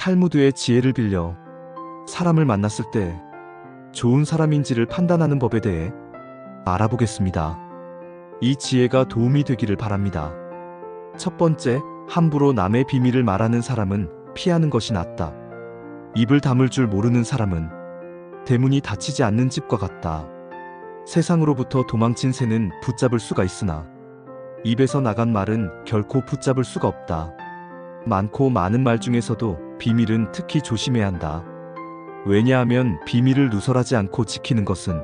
탈무드의 지혜를 빌려 사람을 만났을 때 좋은 사람인지를 판단하는 법에 대해 알아보겠습니다. 이 지혜가 도움이 되기를 바랍니다. 첫 번째, 함부로 남의 비밀을 말하는 사람은 피하는 것이 낫다. 입을 다물 줄 모르는 사람은 대문이 닫히지 않는 집과 같다. 세상으로부터 도망친 새는 붙잡을 수가 있으나 입에서 나간 말은 결코 붙잡을 수가 없다. 많고 많은 말 중에서도 비밀은 특히 조심해야 한다. 왜냐하면 비밀을 누설하지 않고 지키는 것은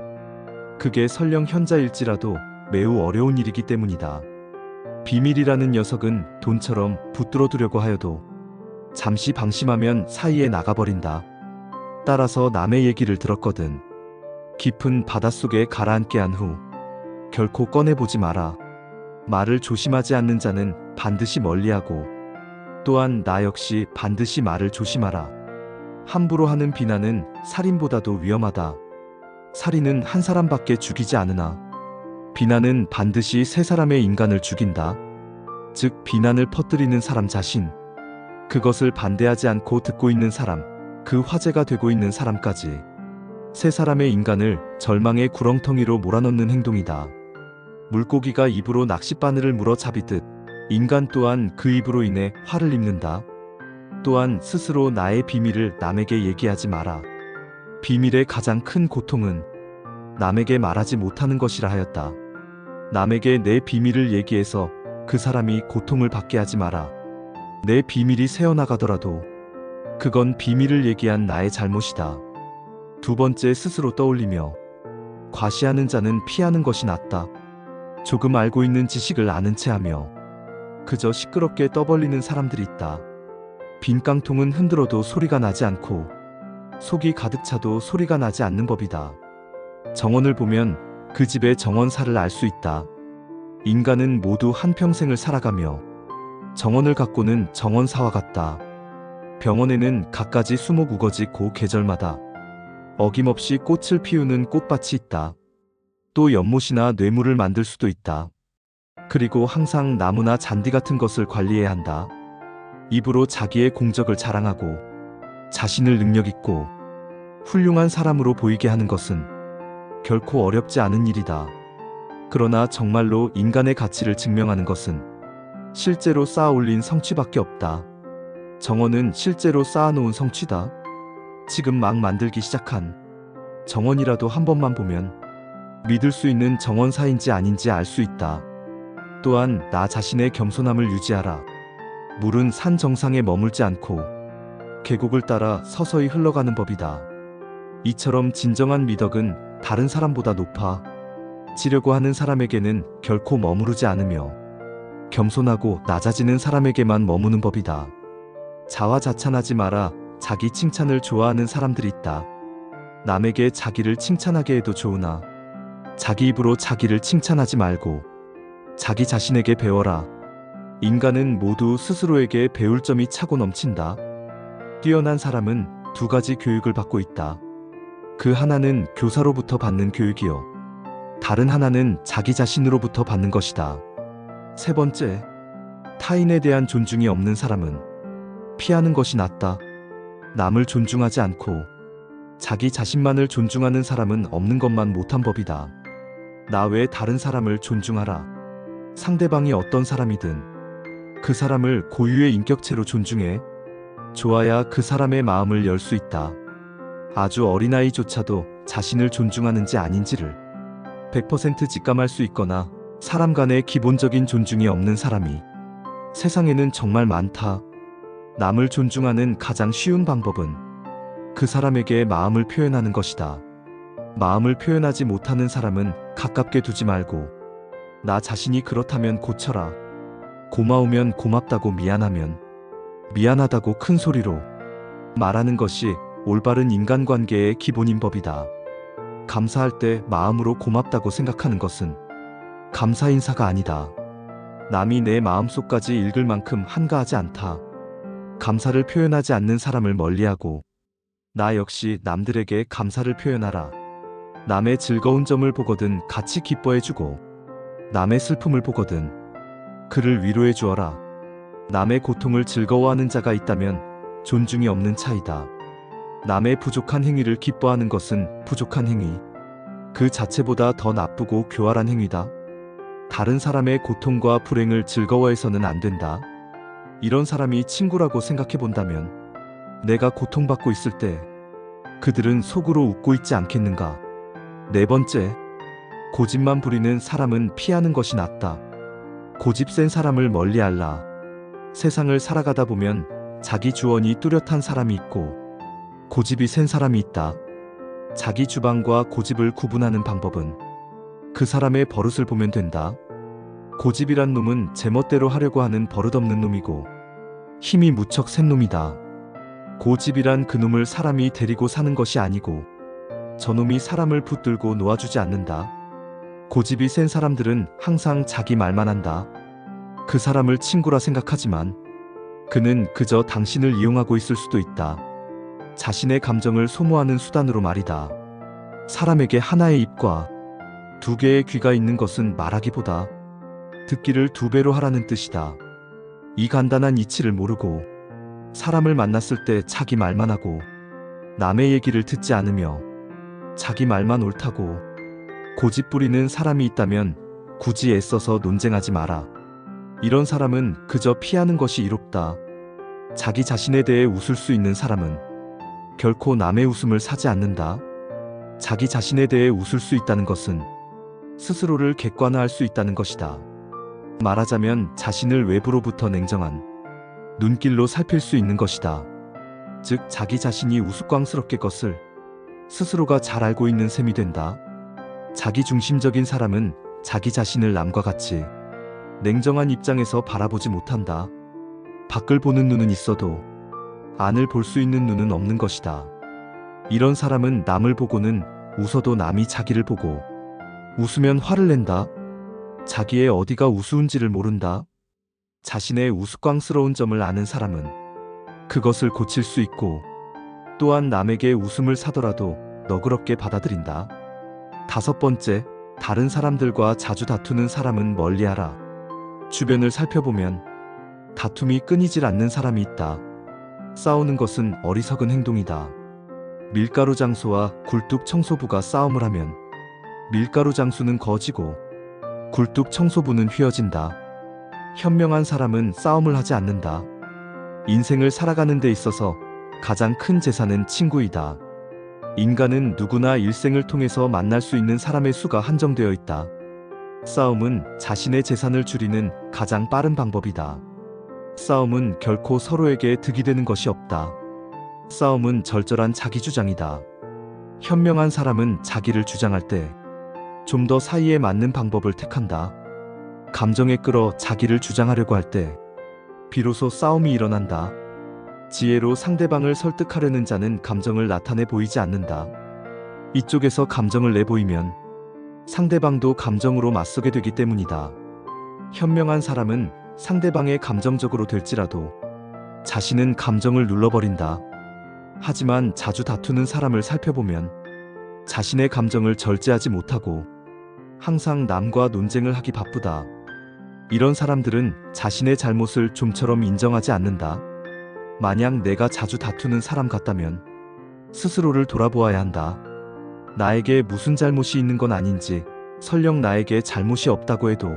그게 설령 현자일지라도 매우 어려운 일이기 때문이다. 비밀이라는 녀석은 돈처럼 붙들어 두려고 하여도 잠시 방심하면 사이에 나가버린다. 따라서 남의 얘기를 들었거든. 깊은 바닷속에 가라앉게 한 후 결코 꺼내보지 마라. 말을 조심하지 않는 자는 반드시 멀리하고 또한 나 역시 반드시 말을 조심하라. 함부로 하는 비난은 살인보다도 위험하다. 살인은 한 사람밖에 죽이지 않으나 비난은 반드시 세 사람의 인간을 죽인다. 즉 비난을 퍼뜨리는 사람 자신, 그것을 반대하지 않고 듣고 있는 사람, 그 화제가 되고 있는 사람까지 세 사람의 인간을 절망의 구렁텅이로 몰아넣는 행동이다. 물고기가 입으로 낚싯바늘을 물어 잡이듯 인간 또한 그 입으로 인해 화를 입는다. 또한 스스로 나의 비밀을 남에게 얘기하지 마라. 비밀의 가장 큰 고통은 남에게 말하지 못하는 것이라 하였다. 남에게 내 비밀을 얘기해서 그 사람이 고통을 받게 하지 마라. 내 비밀이 새어나가더라도 그건 비밀을 얘기한 나의 잘못이다. 두 번째, 스스로 떠올리며 과시하는 자는 피하는 것이 낫다. 조금 알고 있는 지식을 아는 체 하며 그저 시끄럽게 떠벌리는 사람들이 있다. 빈 깡통은 흔들어도 소리가 나지 않고 속이 가득 차도 소리가 나지 않는 법이다. 정원을 보면 그 집의 정원사를 알 수 있다. 인간은 모두 한평생을 살아가며 정원을 갖고는 정원사와 같다. 병원에는 갖가지 수목 우거지 고 계절마다 어김없이 꽃을 피우는 꽃밭이 있다. 또 연못이나 뇌물을 만들 수도 있다. 그리고 항상 나무나 잔디 같은 것을 관리해야 한다. 입으로 자기의 공적을 자랑하고 자신을 능력있고 훌륭한 사람으로 보이게 하는 것은 결코 어렵지 않은 일이다. 그러나 정말로 인간의 가치를 증명하는 것은 실제로 쌓아 올린 성취밖에 없다. 정원은 실제로 쌓아놓은 성취다. 지금 막 만들기 시작한 정원이라도 한 번만 보면 믿을 수 있는 정원사인지 아닌지 알 수 있다. 또한 나 자신의 겸손함을 유지하라. 물은 산 정상에 머물지 않고 계곡을 따라 서서히 흘러가는 법이다. 이처럼 진정한 미덕은 다른 사람보다 높아 지려고 하는 사람에게는 결코 머무르지 않으며 겸손하고 낮아지는 사람에게만 머무는 법이다. 자화자찬하지 마라. 자기 칭찬을 좋아하는 사람들이 있다. 남에게 자기를 칭찬하게 해도 좋으나 자기 입으로 자기를 칭찬하지 말고 자기 자신에게 배워라. 인간은 모두 스스로에게 배울 점이 차고 넘친다. 뛰어난 사람은 두 가지 교육을 받고 있다. 그 하나는 교사로부터 받는 교육이요, 다른 하나는 자기 자신으로부터 받는 것이다. 세 번째, 타인에 대한 존중이 없는 사람은 피하는 것이 낫다. 남을 존중하지 않고 자기 자신만을 존중하는 사람은 없는 것만 못한 법이다. 나 외 다른 사람을 존중하라. 상대방이 어떤 사람이든 그 사람을 고유의 인격체로 존중해 좋아야 그 사람의 마음을 열 수 있다. 아주 어린아이조차도 자신을 존중하는지 아닌지를 100% 직감할 수 있거나 사람 간의 기본적인 존중이 없는 사람이 세상에는 정말 많다. 남을 존중하는 가장 쉬운 방법은 그 사람에게 마음을 표현하는 것이다. 마음을 표현하지 못하는 사람은 가깝게 두지 말고 나 자신이 그렇다면 고쳐라. 고마우면 고맙다고, 미안하면 미안하다고 큰 소리로 말하는 것이 올바른 인간관계의 기본인 법이다. 감사할 때 마음으로 고맙다고 생각하는 것은 감사 인사가 아니다. 남이 내 마음속까지 읽을 만큼 한가하지 않다. 감사를 표현하지 않는 사람을 멀리하고 나 역시 남들에게 감사를 표현하라. 남의 즐거운 점을 보거든 같이 기뻐해주고 남의 슬픔을 보거든 그를 위로해 주어라. 남의 고통을 즐거워하는 자가 있다면 존중이 없는 차이다. 남의 부족한 행위를 기뻐하는 것은 부족한 행위, 그 자체보다 더 나쁘고 교활한 행위다. 다른 사람의 고통과 불행을 즐거워해서는 안 된다. 이런 사람이 친구라고 생각해 본다면 내가 고통받고 있을 때 그들은 속으로 웃고 있지 않겠는가? 네 번째, 고집만 부리는 사람은 피하는 것이 낫다. 고집 센 사람을 멀리할라. 세상을 살아가다 보면 자기 주원이 뚜렷한 사람이 있고 고집이 센 사람이 있다. 자기 주방과 고집을 구분하는 방법은 그 사람의 버릇을 보면 된다. 고집이란 놈은 제멋대로 하려고 하는 버릇없는 놈이고 힘이 무척 센 놈이다. 고집이란 그 놈을 사람이 데리고 사는 것이 아니고 저놈이 사람을 붙들고 놓아주지 않는다. 고집이 센 사람들은 항상 자기 말만 한다. 그 사람을 친구라 생각하지만 그는 그저 당신을 이용하고 있을 수도 있다. 자신의 감정을 소모하는 수단으로 말이다. 사람에게 하나의 입과 두 개의 귀가 있는 것은 말하기보다 듣기를 두 배로 하라는 뜻이다. 이 간단한 이치를 모르고 사람을 만났을 때 자기 말만 하고 남의 얘기를 듣지 않으며 자기 말만 옳다고 고집 부리는 사람이 있다면 굳이 애써서 논쟁하지 마라. 이런 사람은 그저 피하는 것이 이롭다. 자기 자신에 대해 웃을 수 있는 사람은 결코 남의 웃음을 사지 않는다. 자기 자신에 대해 웃을 수 있다는 것은 스스로를 객관화할 수 있다는 것이다. 말하자면 자신을 외부로부터 냉정한 눈길로 살필 수 있는 것이다. 즉 자기 자신이 우스꽝스럽게 것을 스스로가 잘 알고 있는 셈이 된다. 자기 중심적인 사람은 자기 자신을 남과 같이 냉정한 입장에서 바라보지 못한다. 밖을 보는 눈은 있어도 안을 볼 수 있는 눈은 없는 것이다. 이런 사람은 남을 보고는 웃어도 남이 자기를 보고 웃으면 화를 낸다. 자기의 어디가 우스운지를 모른다. 자신의 우스꽝스러운 점을 아는 사람은 그것을 고칠 수 있고 또한 남에게 웃음을 사더라도 너그럽게 받아들인다. 다섯 번째, 다른 사람들과 자주 다투는 사람은 멀리하라. 주변을 살펴보면 다툼이 끊이질 않는 사람이 있다. 싸우는 것은 어리석은 행동이다. 밀가루 장수와 굴뚝 청소부가 싸움을 하면 밀가루 장수는 거지고 굴뚝 청소부는 휘어진다. 현명한 사람은 싸움을 하지 않는다. 인생을 살아가는 데 있어서 가장 큰 재산은 친구이다. 인간은 누구나 일생을 통해서 만날 수 있는 사람의 수가 한정되어 있다. 싸움은 자신의 재산을 줄이는 가장 빠른 방법이다. 싸움은 결코 서로에게 득이 되는 것이 없다. 싸움은 절절한 자기 주장이다. 현명한 사람은 자기를 주장할 때 좀 더 사이에 맞는 방법을 택한다. 감정에 끌어 자기를 주장하려고 할 때 비로소 싸움이 일어난다. 지혜로 상대방을 설득하려는 자는 감정을 나타내 보이지 않는다. 이쪽에서 감정을 내보이면 상대방도 감정으로 맞서게 되기 때문이다. 현명한 사람은 상대방의 감정적으로 될지라도 자신은 감정을 눌러버린다. 하지만 자주 다투는 사람을 살펴보면 자신의 감정을 절제하지 못하고 항상 남과 논쟁을 하기 바쁘다. 이런 사람들은 자신의 잘못을 좀처럼 인정하지 않는다. 만약 내가 자주 다투는 사람 같다면 스스로를 돌아보아야 한다. 나에게 무슨 잘못이 있는 건 아닌지, 설령 나에게 잘못이 없다고 해도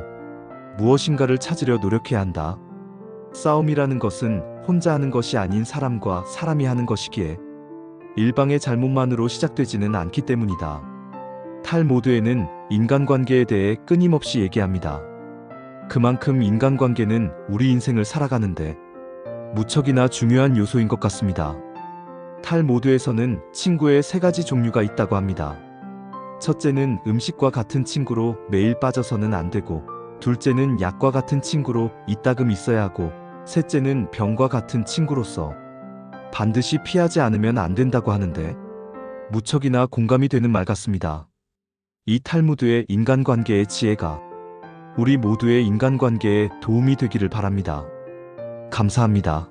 무엇인가를 찾으려 노력해야 한다. 싸움이라는 것은 혼자 하는 것이 아닌 사람과 사람이 하는 것이기에 일방의 잘못만으로 시작되지는 않기 때문이다. 탈모드에는 인간관계에 대해 끊임없이 얘기합니다. 그만큼 인간관계는 우리 인생을 살아가는데 무척이나 중요한 요소인 것 같습니다. 탈모드에서는 친구의 세 가지 종류가 있다고 합니다. 첫째는 음식과 같은 친구로 매일 빠져서는 안 되고, 둘째는 약과 같은 친구로 이따금 있어야 하고, 셋째는 병과 같은 친구로서 반드시 피하지 않으면 안 된다고 하는데 무척이나 공감이 되는 말 같습니다. 이 탈무드의 인간관계의 지혜가 우리 모두의 인간관계에 도움이 되기를 바랍니다. 감사합니다.